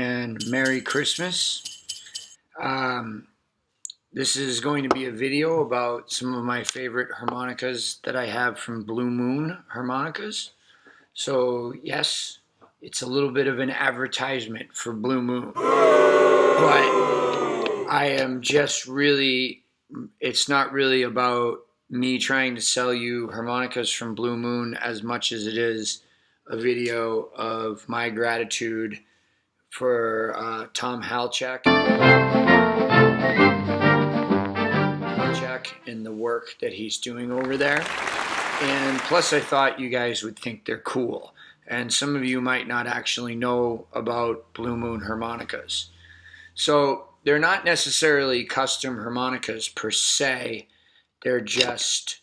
and Merry Christmas. This is going to be a video about some of my favorite harmonicas that I have from Blue Moon Harmonicas. So yes, it's a little bit of an advertisement for Blue Moon, but I am just really, it's not really about me trying to sell you harmonicas from Blue Moon as much as it is a video of my gratitude for Tom Halchak and the work that he's doing over there. And plus I thought you guys would think they're cool. And some of you might not actually know about Blue Moon harmonicas. So they're not necessarily custom harmonicas per se. They're just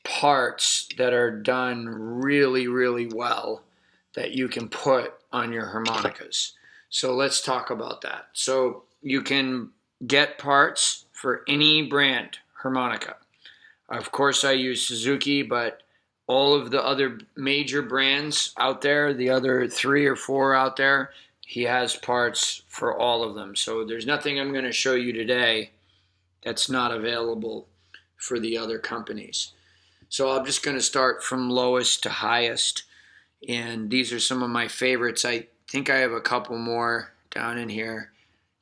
parts that are done really, really well that you can put on your harmonicas. So let's talk about that. So you can get parts for any brand harmonica. Of course, I use Suzuki, but all of the other major brands out there, the other 3 or 4 out there, he has parts for all of them. So there's nothing I'm going to show you today that's not available for the other companies. So I'm just going to start from lowest to highest. And these are some of my favorites. I think I have a couple more down in here.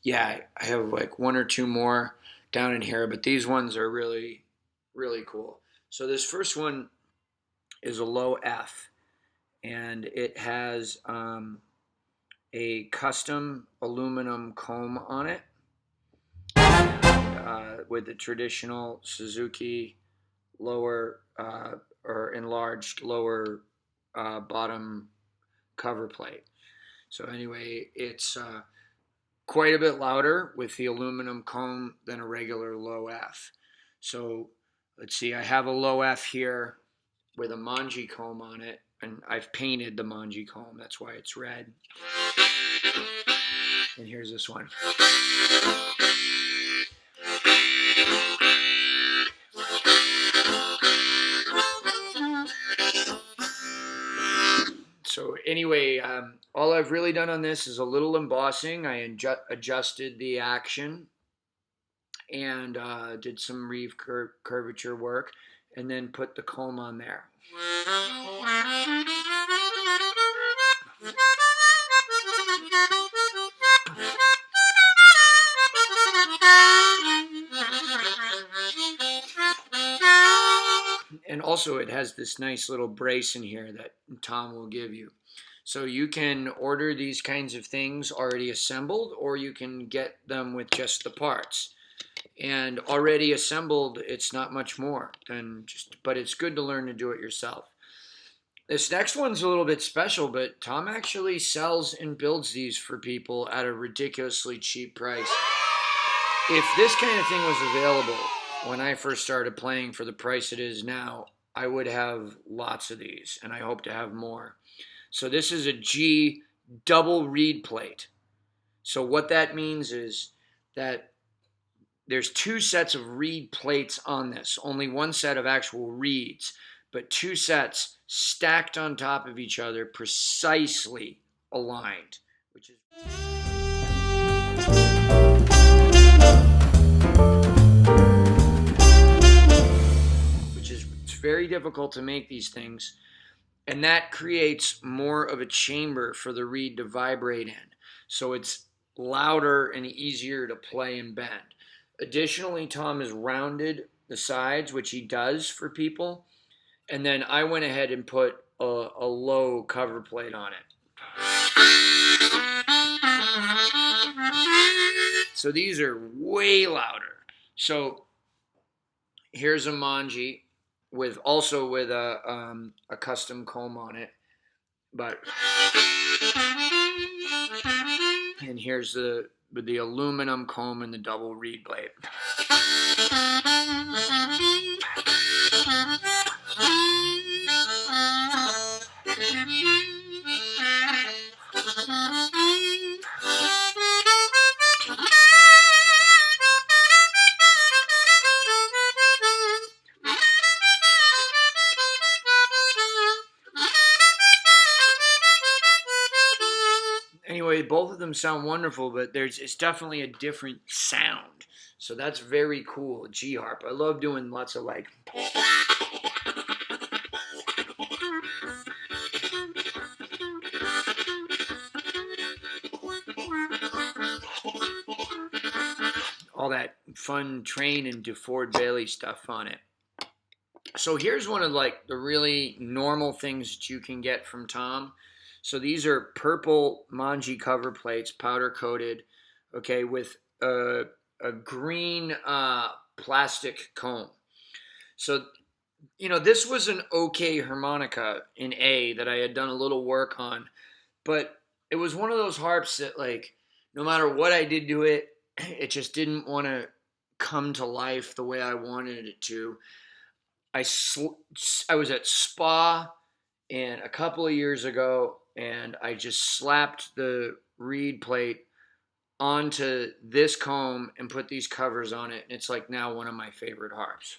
Yeah, I have like 1 or 2 more down in here, but these ones are really, really cool. So this first one is a low F, and it has a custom aluminum comb on it with the traditional Suzuki lower or enlarged lower bottom cover plate. So anyway, it's quite a bit louder with the aluminum comb than a regular low F. So let's see, I have a low F here with a mangi comb on it, and I've painted the mangi comb, that's why it's red. And here's this one. So anyway, all I've really done on this is a little embossing. I adjusted the action and did some reeve curvature work, and then put the comb on there. And also it has this nice little brace in here that Tom will give you. So you can order these kinds of things already assembled, or you can get them with just the parts. And already assembled, it's not much more than but it's good to learn to do it yourself. This next one's a little bit special, but Tom actually sells and builds these for people at a ridiculously cheap price. If this kind of thing was available when I first started playing for the price it is now, I would have lots of these, and I hope to have more. So this is a G double reed plate. So what that means is that there's 2 sets of reed plates on this, only 1 set of actual reeds, but 2 sets stacked on top of each other, precisely aligned, which is it's very difficult to make these things, and that creates more of a chamber for the reed to vibrate in. So it's louder and easier to play and bend. Additionally, Tom has rounded the sides, which he does for people. And then I went ahead and put a low cover plate on it. So these are way louder. So here's a mangi with a custom comb on it. And here's the aluminum comb and the double reed blade. Anyway, both of them sound wonderful, but it's definitely a different sound. So that's very cool. G harp. I love doing lots of like. All that fun Train and DeFord Bailey stuff on it. So here's one of like the really normal things that you can get from Tom. So these are purple mangi cover plates, powder coated, okay, with a green plastic comb. So, this was an okay harmonica in A that I had done a little work on, but it was one of those harps that, like, no matter what I did to it, it just didn't want to come to life the way I wanted it to. I was at Spa and a couple of years ago, and I just slapped the reed plate onto this comb and put these covers on it. And it's like now one of my favorite harps.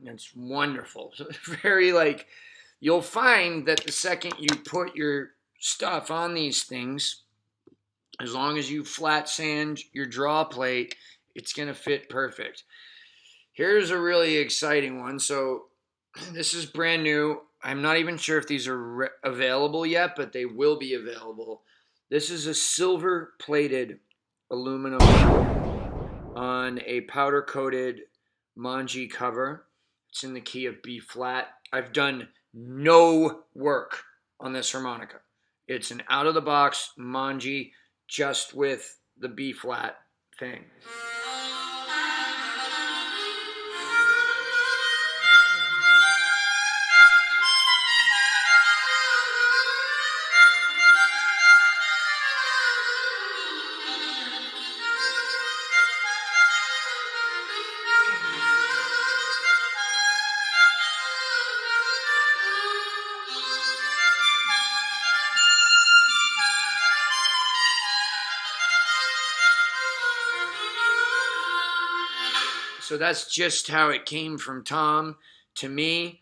It's wonderful. Very like, you'll find that the second you put your stuff on these things, as long as you flat sand your draw plate, it's going to fit perfect. Here's a really exciting one. So this is brand new. I'm not even sure if these are available yet, but they will be available. This is a silver plated aluminum on a powder coated mangi cover. It's in the key of B flat. I've done no work on this harmonica. It's an out of the box mangi just with the B flat thing. So that's just how it came from Tom to me.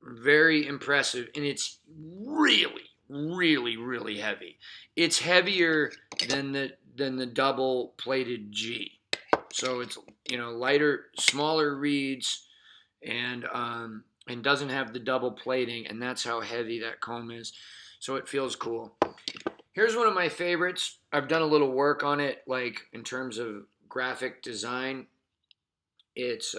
Very impressive. And it's really, really, really heavy. It's heavier than the double plated G. So it's, lighter, smaller reeds, and doesn't have the double plating, and that's how heavy that comb is. So it feels cool. Here's one of my favorites. I've done a little work on it, like in terms of graphic design. It's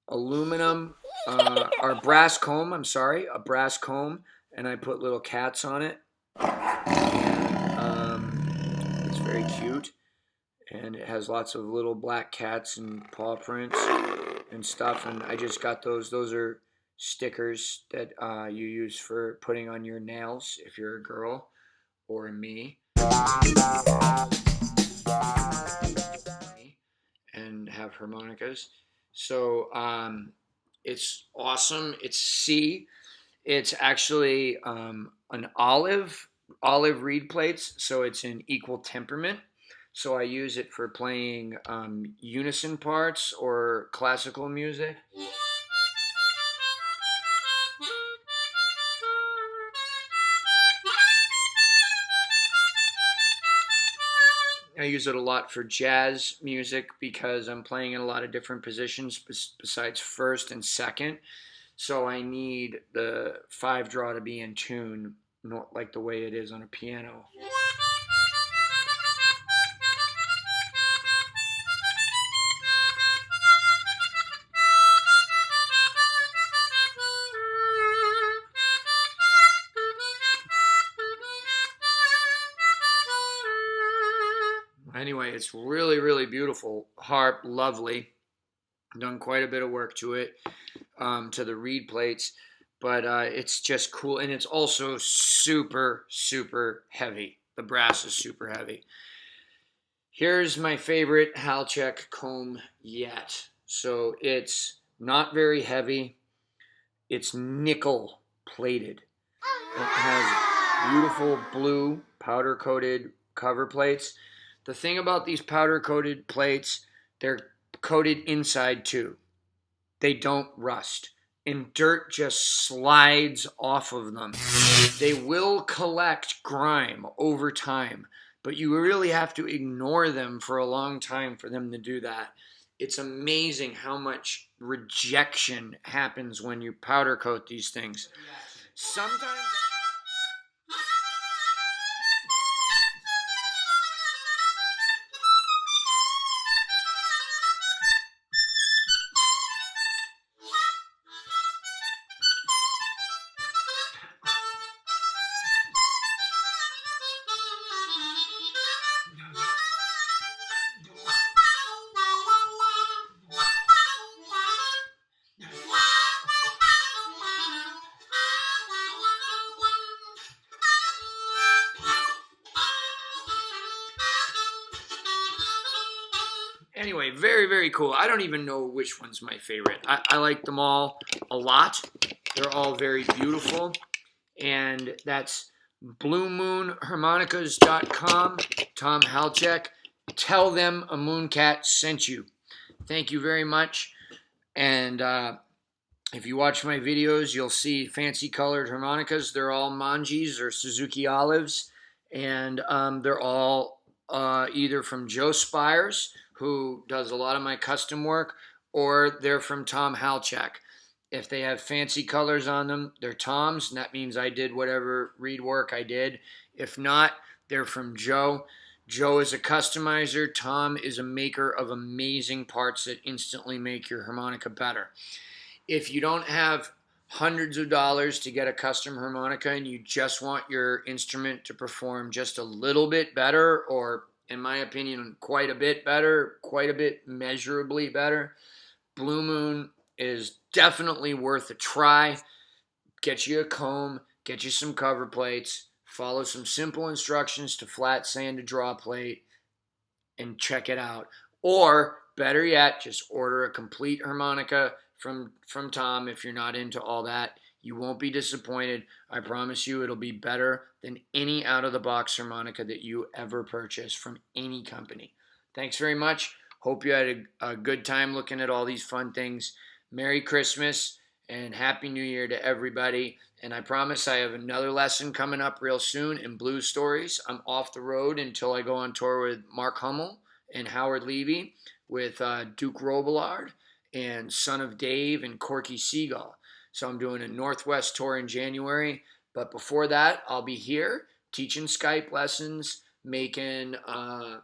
aluminum, or brass comb, a brass comb, and I put little cats on it. And, it's very cute, and it has lots of little black cats and paw prints and stuff, and I just got those. Those are stickers that you use for putting on your nails if you're a girl, or me. And have harmonicas. So it's awesome. It's C. It's actually an olive reed plates, so it's in equal temperament. So I use it for playing unison parts or classical music. I use it a lot for jazz music because I'm playing in a lot of different positions besides first and second. So I need the 5 draw to be in tune, not like the way it is on a piano. Anyway, it's really, really beautiful harp, lovely. Done quite a bit of work to it, to the reed plates. but it's just cool, and it's also super, super heavy. The brass is super heavy. Here's my favorite Halchek comb yet. So it's not very heavy. It's nickel plated. It has beautiful blue powder coated cover plates. The thing about these powder coated plates, they're coated inside too. They don't rust, and dirt just slides off of them. They will collect grime over time, but you really have to ignore them for a long time for them to do that. It's amazing how much rejection happens when you powder coat these things. Sometimes... Anyway, very, very cool. I don't even know which one's my favorite. I like them all a lot. They're all very beautiful. And that's bluemoonharmonicas.com. Tom Halchek. Tell them a Mooncat sent you. Thank you very much. And if you watch my videos, you'll see fancy colored harmonicas. They're all mangis or Suzuki Olives. And they're all either from Joe Spires, who does a lot of my custom work, or they're from Tom Halchek. If they have fancy colors on them, they're Tom's, and that means I did whatever reed work I did. If not, they're from Joe. Joe is a customizer. Tom is a maker of amazing parts that instantly make your harmonica better. If you don't have hundreds of dollars to get a custom harmonica and you just want your instrument to perform just a little bit better, or in my opinion, quite a bit better, quite a bit measurably better, Blue Moon is definitely worth a try. Get you a comb, get you some cover plates, follow some simple instructions to flat sand a draw plate, and check it out. Or, better yet, just order a complete harmonica from Tom if you're not into all that. You won't be disappointed. I promise you it'll be better than any out-of-the-box harmonica that you ever purchase from any company. Thanks very much. Hope you had a good time looking at all these fun things. Merry Christmas and Happy New Year to everybody. And I promise I have another lesson coming up real soon in blues stories. I'm off the road until I go on tour with Mark Hummel and Howard Levy, with Duke Robillard and Son of Dave and Corky Seagull. So I'm doing a Northwest tour in January. But before that, I'll be here teaching Skype lessons, making a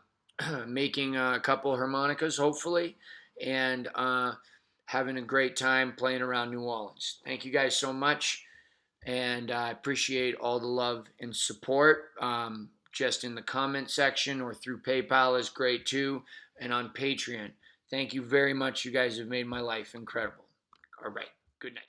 couple harmonicas, hopefully, and having a great time playing around New Orleans. Thank you guys so much, and I appreciate all the love and support. Just in the comment section or through PayPal is great too, and on Patreon. Thank you very much. You guys have made my life incredible. All right. Good night.